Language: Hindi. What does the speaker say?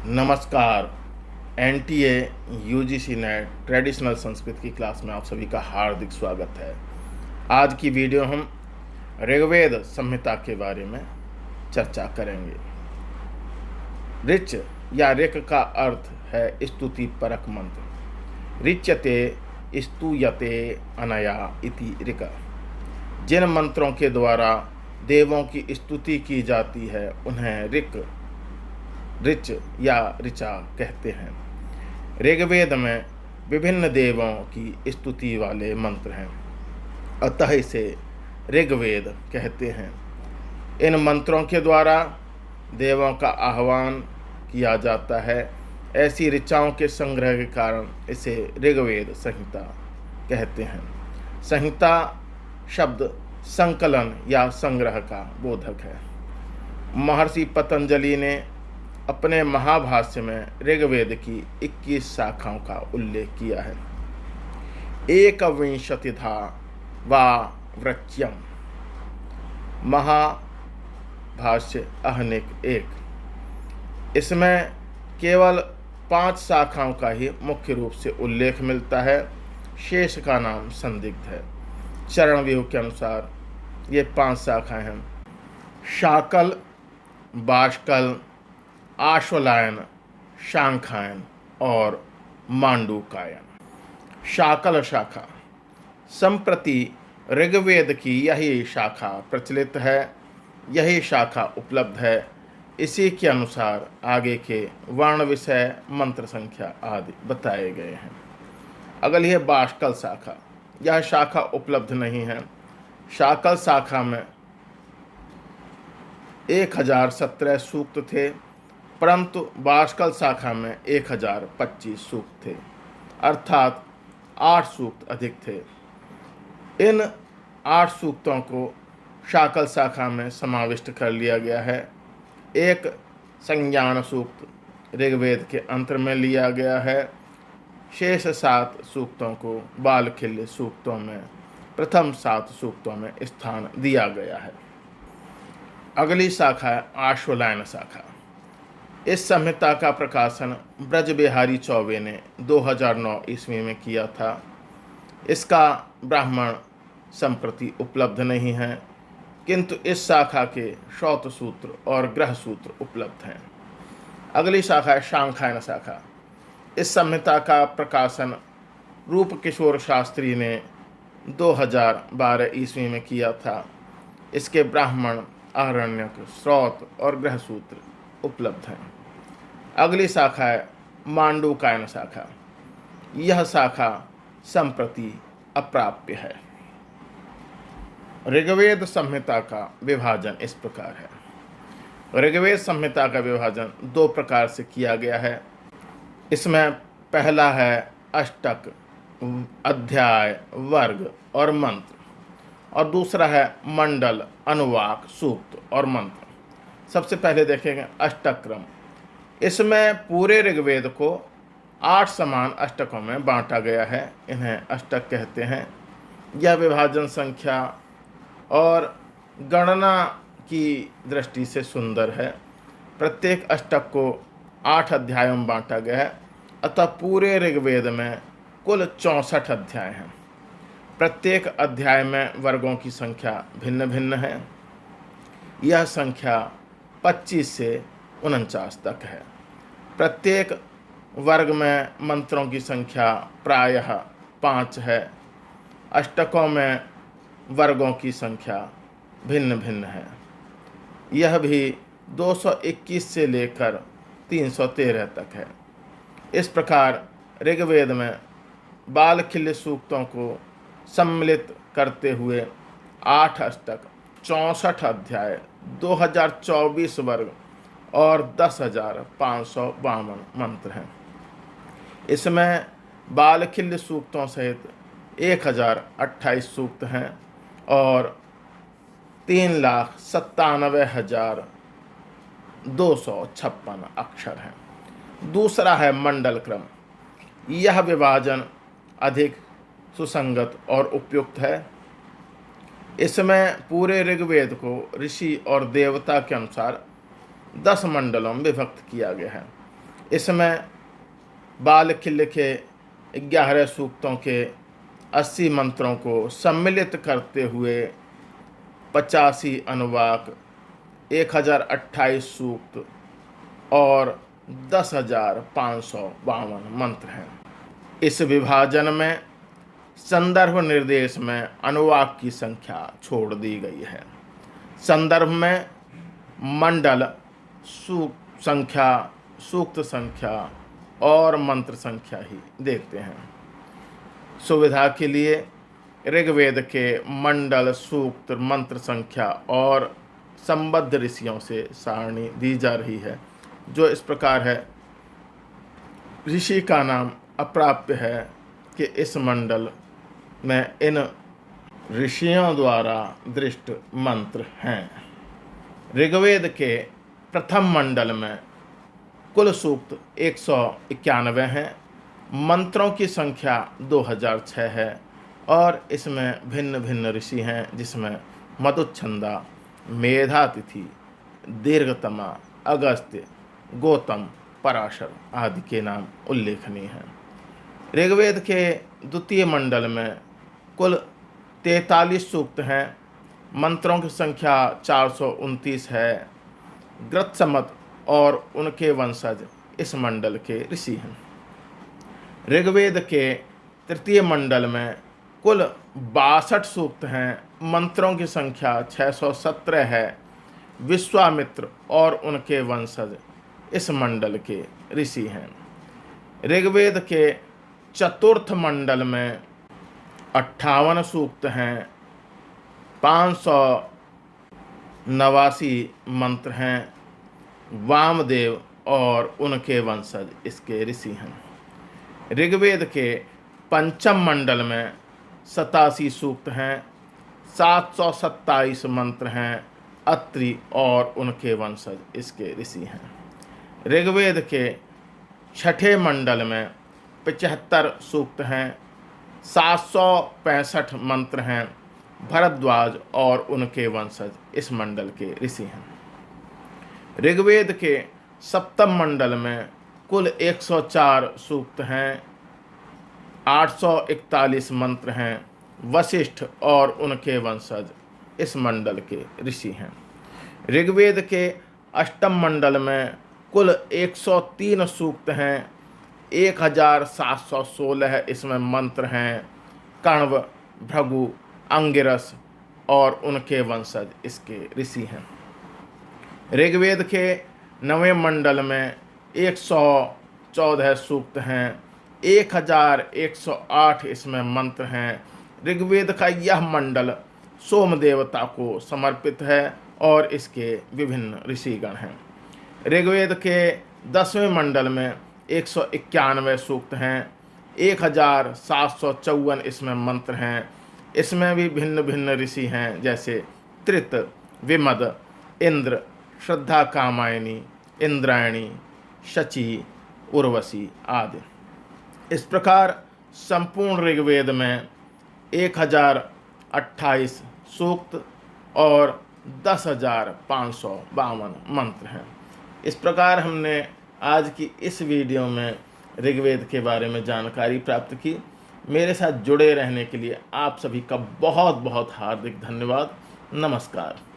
नमस्कार। NTA UGC net traditional Sanskrit की क्लास में आप सभी का हार्दिक स्वागत है। आज की वीडियो हम ऋग्वेद संहिता के बारे में चर्चा करेंगे। ऋच या ऋक का अर्थ है स्तुति परक मंत्र। ऋच्यते स्तूयते अनया इति ऋक। जिन मंत्रों के द्वारा देवों की स्तुति की जाती है उन्हें ऋच या ऋचा कहते हैं। ऋग्वेद में विभिन्न देवों की स्तुति वाले मंत्र हैं, अतः इसे ऋग्वेद कहते हैं। इन मंत्रों के द्वारा देवों का आह्वान किया जाता है। ऐसी ऋचाओं के संग्रह के कारण इसे ऋग्वेद संहिता कहते हैं। संहिता शब्द संकलन या संग्रह का बोधक है। महर्षि पतंजलि ने अपने महाभाष्य में ऋग्वेद की 21 शाखाओं का उल्लेख किया है। एकविंशतिधा वा वृच्यम। महाभाष्य अहनिक 1। इसमें केवल 5 शाखाओं का ही मुख्य रूप से उल्लेख मिलता है, शेष का नाम संदिग्ध है। चरण व्यूह के अनुसार ये 5 शाखाएं हैं: शाकल, बाष्कल, आश्वलायन, शांखायन और मांडूकायन। शाकल शाखा। संप्रति ऋग्वेद की यही शाखा प्रचलित है, यही शाखा उपलब्ध है। इसी के अनुसार आगे के वर्ण विषय, मंत्र संख्या आदि बताए गए हैं। अगली है बाष्कल शाखा। यह शाखा उपलब्ध नहीं है। शाकल शाखा में 1017 सूक्त थे, परंतु बाष्कल शाखा में 1025 सूक्त थे, अर्थात 8 सूक्त अधिक थे। इन 8 सूक्तों को शाकल शाखा में समाविष्ट कर लिया गया है। एक संज्ञान सूक्त ऋग्वेद के अंतर में लिया गया है। शेष 7 सूक्तों को बालखिल्य सूक्तों में, प्रथम 7 सूक्तों में स्थान दिया गया है। अगली शाखा है आश्वलायन शाखा। इस संहिता का प्रकाशन ब्रजबिहारी चौबे ने 2009 ईस्वी में किया था। इसका ब्राह्मण संप्रति उपलब्ध नहीं है, किंतु इस शाखा के श्रौत सूत्र और ग्रह सूत्र उपलब्ध हैं। अगली शाखा है शांखायन शाखा। इस संहिता का प्रकाशन रूप किशोर शास्त्री ने 2012 ईस्वी में किया था। इसके ब्राह्मण, आरण्यक, श्रौत और ग्रह सूत्र उपलब्ध हैं। अगली शाखा है मांडूकायन शाखा। यह शाखा संप्रति अप्राप्य है। ऋग्वेद संहिता का विभाजन इस प्रकार है। ऋग्वेद संहिता का विभाजन 2 प्रकार से किया गया है। इसमें पहला है अष्टक, अध्याय, वर्ग और मंत्र, और दूसरा है मंडल, अनुवाक, सूक्त और मंत्र। सबसे पहले देखेंगे अष्टक क्रम। इसमें पूरे ऋग्वेद को 8 समान अष्टकों में बांटा गया है। इन्हें अष्टक कहते हैं। यह विभाजन संख्या और गणना की दृष्टि से सुंदर है। प्रत्येक अष्टक को 8 अध्यायों में बांटा गया है, अतः पूरे ऋग्वेद में कुल 64 अध्याय हैं। प्रत्येक अध्याय में वर्गों की संख्या भिन्न भिन्न है। यह संख्या 25 से 49 तक है। प्रत्येक वर्ग में मंत्रों की संख्या प्रायः 5 है। अष्टकों में वर्गों की संख्या भिन्न भिन्न है। यह भी 221 से लेकर 313 तक है। इस प्रकार ऋग्वेद में बालखिल्य सूक्तों को सम्मिलित करते हुए 8 अष्टक, 64 अध्याय, 2024 वर्ग और 10,552 मंत्र हैं। इसमें बालखिल्य सूक्तों सहित 1028 सूक्त हैं और 3,97,256 अक्षर हैं। दूसरा है मंडल क्रम। यह विभाजन अधिक सुसंगत और उपयुक्त है। इसमें पूरे ऋग्वेद को ऋषि और देवता के अनुसार 10 मंडलों में विभक्त किया गया है। इसमें बाल्मीकि लिखे 11 सूक्तों के 80 मंत्रों को सम्मिलित करते हुए 85 अनुवाक, 1028 सूक्त और 10,552 मंत्र हैं। इस विभाजन में संदर्भ निर्देश में अनुवाक की संख्या छोड़ दी गई है। संदर्भ में मंडल, सूक्त संख्या और मंत्र संख्या ही देखते हैं। सुविधा के लिए ऋग्वेद के मंडल, सूक्त, मंत्र संख्या और संबद्ध ऋषियों से सारणी दी जा रही है, जो इस प्रकार है। ऋषि का नाम अप्राप्य है कि इस मंडल में इन ऋषियों द्वारा दृष्ट मंत्र हैं। ऋग्वेद के प्रथम मंडल में कुल सूक्त 191 हैं। मंत्रों की संख्या 2006 है और इसमें भिन्न भिन्न ऋषि हैं, जिसमें मधुच्छंदा, मेधातिथि, दीर्घतमा, अगस्त्य, गौतम, पराशर आदि के नाम उल्लेखनीय हैं। ऋग्वेद के द्वितीय मंडल में कुल 43 सूक्त हैं। मंत्रों की संख्या 429 है। गृत्समत और उनके वंशज इस मंडल के ऋषि हैं। ऋग्वेद के तृतीय मंडल में कुल 62 सूक्त हैं। मंत्रों की संख्या 617 है। विश्वामित्र और उनके वंशज इस मंडल के ऋषि हैं। ऋग्वेद के चतुर्थ मंडल में 58 सूक्त हैं। 589 मंत्र हैं। वामदेव और उनके वंशज इसके ऋषि हैं। ऋग्वेद के पंचम मंडल में 87 सूक्त हैं। 727 मंत्र हैं। अत्रि और उनके वंशज इसके ऋषि हैं। ऋग्वेद के छठे मंडल में 75 सूक्त हैं। 765 मंत्र हैं। भरद्वाज और उनके वंशज इस मंडल के ऋषि हैं। ऋग्वेद के सप्तम मंडल में कुल 104 सूक्त हैं। 841 मंत्र हैं। वशिष्ठ और उनके वंशज इस मंडल के ऋषि हैं। ऋग्वेद के अष्टम मंडल में कुल 103 सूक्त हैं। 1716 इसमें मंत्र हैं। कण्व, भृगु, अंगिरस और उनके वंशज इसके ऋषि हैं। ऋग्वेद के नवें मंडल में 114 सूक्त हैं। 1108 इसमें मंत्र हैं। ऋग्वेद का यह मंडल सोम देवता को समर्पित है और इसके विभिन्न ऋषिगण हैं। ऋग्वेद के 10वें मंडल में 191 सूक्त हैं। 1754 इसमें मंत्र हैं। इसमें भी भिन्न भिन्न ऋषि हैं, जैसे त्रित, विमद, इंद्र, श्रद्धा कामायनी, इंद्रायणी, शची, उर्वशी आदि। इस प्रकार संपूर्ण ऋग्वेद में 1028 सूक्त और 10,552 मंत्र हैं। इस प्रकार हमने आज की इस वीडियो में ऋग्वेद के बारे में जानकारी प्राप्त की। मेरे साथ जुड़े रहने के लिए आप सभी का बहुत बहुत हार्दिक धन्यवाद। नमस्कार।